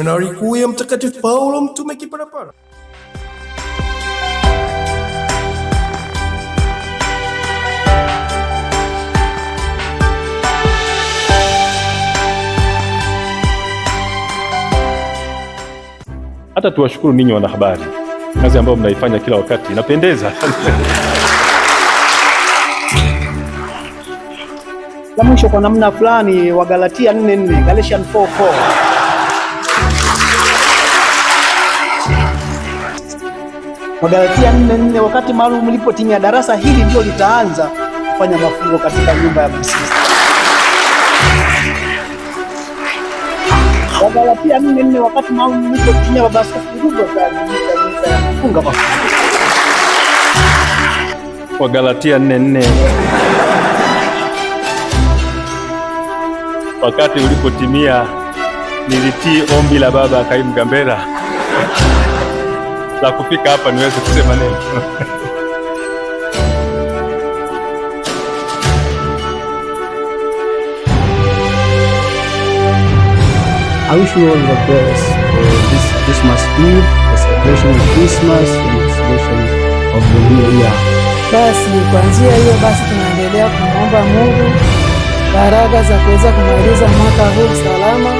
Seminari Kuu ya Mtakatifu Paulo Mtume Kipalapala. Hata tuwashukuru ninyi wanahabari, kazi ambayo mnaifanya kila wakati inapendeza. La mwisho kwa namna fulani Wagalatia 4:4, Galatians 4:4. Wagalatia 4:4, wakati maalum mlipotimia, darasa hili ndio litaanza kufanya mafungo katika nyumba ya masisi. Wagalatia 4:4, wakati maalum mlipotimia, baba askofu Ngugo kufunga mafungo. Wagalatia 4:4, wakati ulipotimia nilitii ombi la baba Kaimu Gambera la kufika hapa niweze kusema neno. I wish you all the best for this Christmas Eve, the celebration of Christmas and the celebration of the new year. Basi kuanzia hiyo basi tunaendelea kumwomba Mungu baraka za kuweza kumaliza mwaka huu salama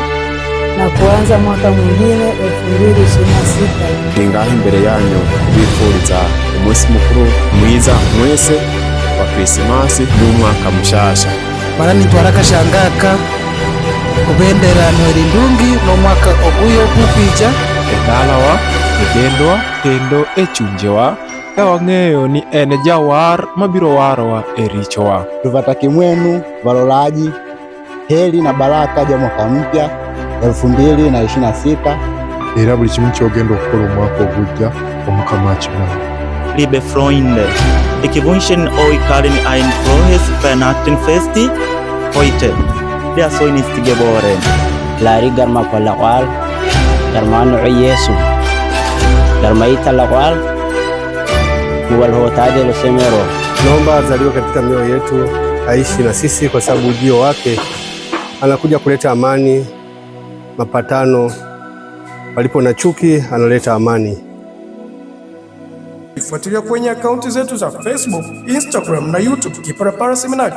na kuanza mwaka mwingine 2026. Ningaho imbere yanyu bifuriza umunsi mukuru mwiza mwese wa Krismasi n'umwaka mushasha. Marani twarakashangaka kubendera Noheli ndungi no mwaka oguyo kupija Edalawa edendwa kendo echunjewa ewang'eyo ni ene jawar mabiro warowa erichowa. Tuvataki mwenu valolaji heri na baraka ja mwaka mpya 2026. Era buli kimu kyogenda okukola omwaka ogujja Omukama akiraba. Liebe Freunde, ich wünsche euch allen ein frohes Weihnachtenfest heute. Der Sohn ist geboren. Lari garma palaqal, garmanu Yesu. Garmaita laqal, huwal hotade lo semero. Naomba azaliwe katika mioyo yetu, aishi na sisi kwa sababu ujio wake anakuja kuleta amani, mapatano. Palipo na chuki analeta amani. Fuatilia kwenye akaunti zetu za Facebook, Instagram na YouTube Kipalapala Seminari.